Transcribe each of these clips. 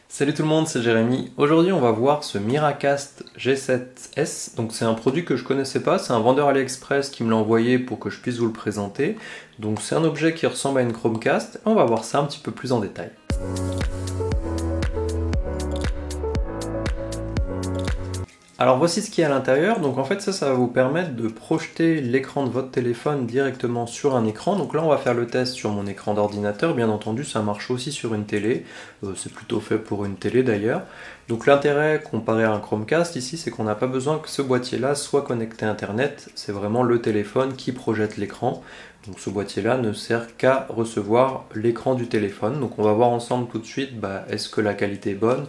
Salut tout le monde, c'est Jérémy. Aujourd'hui, on va voir ce Miracast G7S. Donc c'est un produit que je connaissais pas, c'est un vendeur AliExpress qui me l'a envoyé pour que je puisse vous le présenter. Donc c'est un objet qui ressemble à une Chromecast. On va voir ça un petit peu plus en détail. Alors voici ce qu'il y a à l'intérieur. Donc en fait ça va vous permettre de projeter l'écran de votre téléphone directement sur un écran. Donc là on va faire le test sur mon écran d'ordinateur. Bien entendu ça marche aussi sur une télé. C'est plutôt fait pour une télé d'ailleurs. Donc l'intérêt comparé à un Chromecast ici, c'est qu'on n'a pas besoin que ce boîtier là soit connecté à internet. C'est vraiment le téléphone qui projette l'écran. Donc ce boîtier là ne sert qu'à recevoir l'écran du téléphone. Donc on va voir ensemble tout de suite est-ce que la qualité est bonne,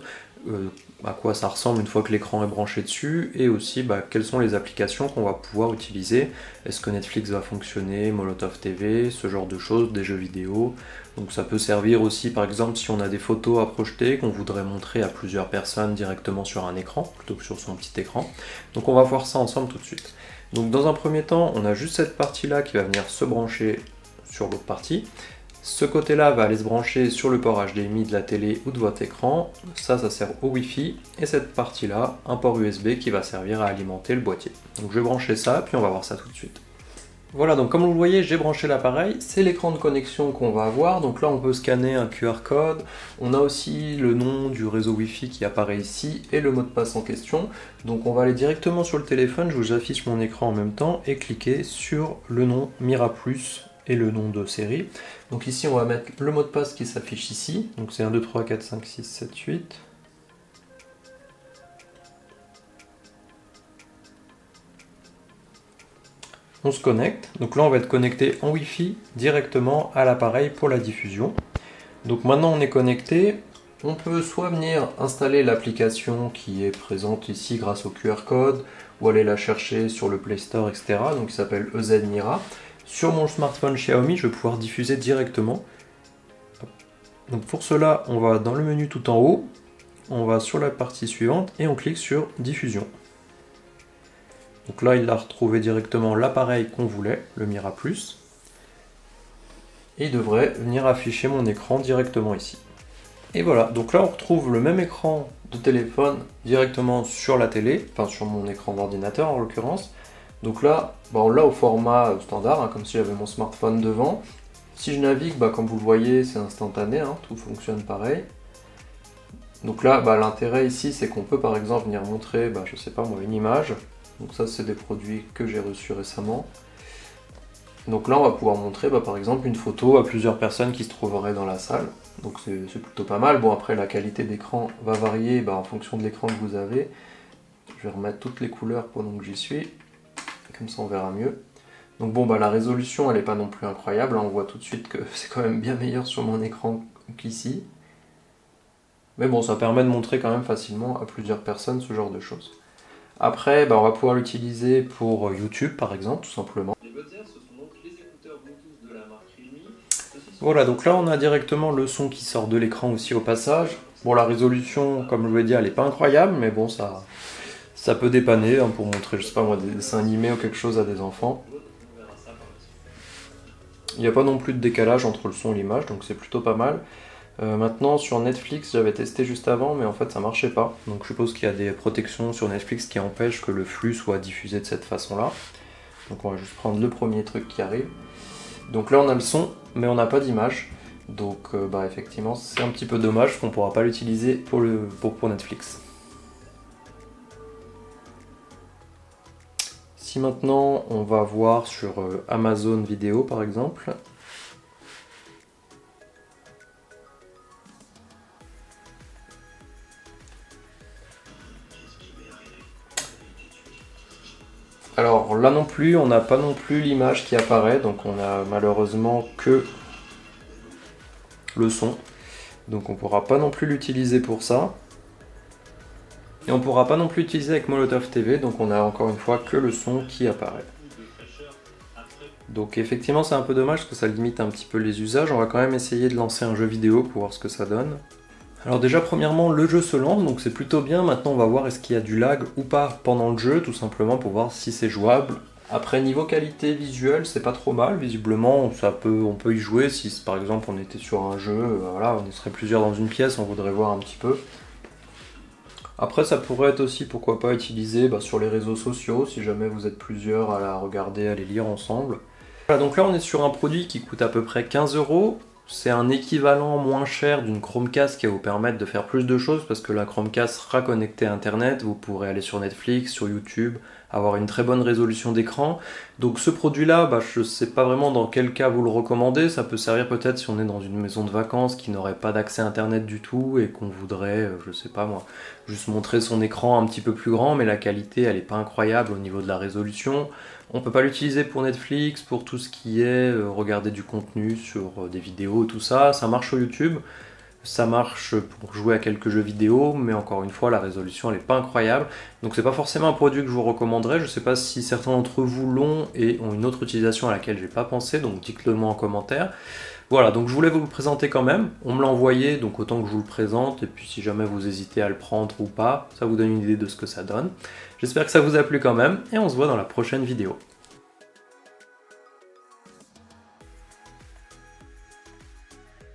à quoi ça ressemble une fois que l'écran est branché dessus, et aussi quelles sont les applications qu'on va pouvoir utiliser. Est-ce que Netflix va fonctionner, Molotov TV, ce genre de choses, des jeux vidéo. Donc ça peut servir aussi par exemple si on a des photos à projeter qu'on voudrait montrer à plusieurs personnes directement sur un écran plutôt que sur son petit écran. Donc on va voir ça ensemble tout de suite. Donc dans un premier temps, on a juste cette partie là qui va venir se brancher sur l'autre partie. Ce côté-là va aller se brancher sur le port HDMI de la télé ou de votre écran. Ça sert au Wi-Fi. Et cette partie-là, un port USB qui va servir à alimenter le boîtier. Donc je vais brancher ça, puis on va voir ça tout de suite. Voilà, donc comme vous le voyez, j'ai branché l'appareil. C'est l'écran de connexion qu'on va avoir. Donc là, on peut scanner un QR code. On a aussi le nom du réseau Wi-Fi qui apparaît ici et le mot de passe en question. Donc on va aller directement sur le téléphone. Je vous affiche mon écran en même temps et cliquer sur le nom MiraPlus et le nom de série. Donc ici on va mettre le mot de passe qui s'affiche ici, donc c'est 1, 2, 3, 4, 5, 6, 7, 8. On se connecte, donc là on va être connecté en Wi-Fi directement à l'appareil pour la diffusion. Donc maintenant on est connecté, on peut soit venir installer l'application qui est présente ici grâce au QR code, ou aller la chercher sur le Play Store, etc. Donc il s'appelle EZ Mira. Sur mon smartphone Xiaomi, je vais pouvoir diffuser directement. Donc pour cela, on va dans le menu tout en haut, on va sur la partie suivante et on clique sur diffusion. Donc là, il a retrouvé directement l'appareil qu'on voulait, le MiraPlus. Et il devrait venir afficher mon écran directement ici. Et voilà, donc là on retrouve le même écran de téléphone directement sur la télé, enfin sur mon écran d'ordinateur en l'occurrence. Donc là, on l'a au format standard, comme si j'avais mon smartphone devant. Si je navigue, comme vous le voyez, c'est instantané, tout fonctionne pareil. Donc là, l'intérêt ici, c'est qu'on peut par exemple venir montrer, je sais pas moi, une image. Donc ça, c'est des produits que j'ai reçus récemment. Donc là, on va pouvoir montrer par exemple une photo à plusieurs personnes qui se trouveraient dans la salle. Donc c'est plutôt pas mal. Bon, après, la qualité d'écran va varier en fonction de l'écran que vous avez. Je vais remettre toutes les couleurs pendant que j'y suis. Comme ça on verra mieux. Donc bon, la résolution elle n'est pas non plus incroyable, on voit tout de suite que c'est quand même bien meilleur sur mon écran qu'ici. Mais bon, ça permet de montrer quand même facilement à plusieurs personnes ce genre de choses. Après, on va pouvoir l'utiliser pour YouTube par exemple, tout simplement. Les Buds Air, ce sont donc les écouteurs Bluetooth de la marque Realme. Voilà, donc là on a directement le son qui sort de l'écran aussi au passage. Bon, la résolution, comme je vous l'ai dit, elle n'est pas incroyable, mais bon, ça peut dépanner pour montrer, je sais pas moi, des dessins animés ou quelque chose à des enfants. Il n'y a pas non plus de décalage entre le son et l'image, donc c'est plutôt pas mal. Maintenant, sur Netflix, j'avais testé juste avant, mais en fait ça marchait pas. Donc je suppose qu'il y a des protections sur Netflix qui empêchent que le flux soit diffusé de cette façon-là. Donc on va juste prendre le premier truc qui arrive. Donc là on a le son, mais on n'a pas d'image. Donc effectivement, c'est un petit peu dommage qu'on ne pourra pas l'utiliser pour Netflix. Si maintenant on va voir sur Amazon Vidéo par exemple, alors là non plus, on n'a pas non plus l'image qui apparaît, donc on a malheureusement que le son, donc on ne pourra pas non plus l'utiliser pour ça. Et on ne pourra pas non plus l'utiliser avec Molotov TV, donc on a encore une fois que le son qui apparaît. Donc effectivement c'est un peu dommage parce que ça limite un petit peu les usages. On va quand même essayer de lancer un jeu vidéo pour voir ce que ça donne. Alors déjà premièrement le jeu se lance, donc c'est plutôt bien. Maintenant on va voir est-ce qu'il y a du lag ou pas pendant le jeu, tout simplement pour voir si c'est jouable Après niveau qualité visuelle, c'est pas trop mal, visiblement on peut y jouer si par exemple on était sur un jeu, voilà, on serait plusieurs dans une pièce, on voudrait voir un petit peu. Après ça pourrait être aussi pourquoi pas utilisé sur les réseaux sociaux, si jamais vous êtes plusieurs à la regarder, à les lire ensemble. Voilà, donc là on est sur un produit qui coûte à peu près 15 euros. C'est un équivalent moins cher d'une Chromecast qui va vous permettre de faire plus de choses parce que la Chromecast sera connectée à Internet, vous pourrez aller sur Netflix, sur YouTube, avoir une très bonne résolution d'écran. Donc ce produit-là, je ne sais pas vraiment dans quel cas vous le recommandez, ça peut servir peut-être si on est dans une maison de vacances qui n'aurait pas d'accès Internet du tout et qu'on voudrait, je sais pas moi, juste montrer son écran un petit peu plus grand, mais la qualité elle n'est pas incroyable au niveau de la résolution. On peut pas l'utiliser pour Netflix, pour tout ce qui est regarder du contenu sur des vidéos, tout ça. Ça marche sur YouTube, ça marche pour jouer à quelques jeux vidéo, mais encore une fois, la résolution elle est pas incroyable. Donc c'est pas forcément un produit que je vous recommanderais. Je sais pas si certains d'entre vous l'ont et ont une autre utilisation à laquelle j'ai pas pensé, donc dites-le moi en commentaire. Voilà, donc je voulais vous le présenter quand même. On me l'a envoyé, donc autant que je vous le présente. Et puis si jamais vous hésitez à le prendre ou pas, ça vous donne une idée de ce que ça donne. J'espère que ça vous a plu quand même, et on se voit dans la prochaine vidéo.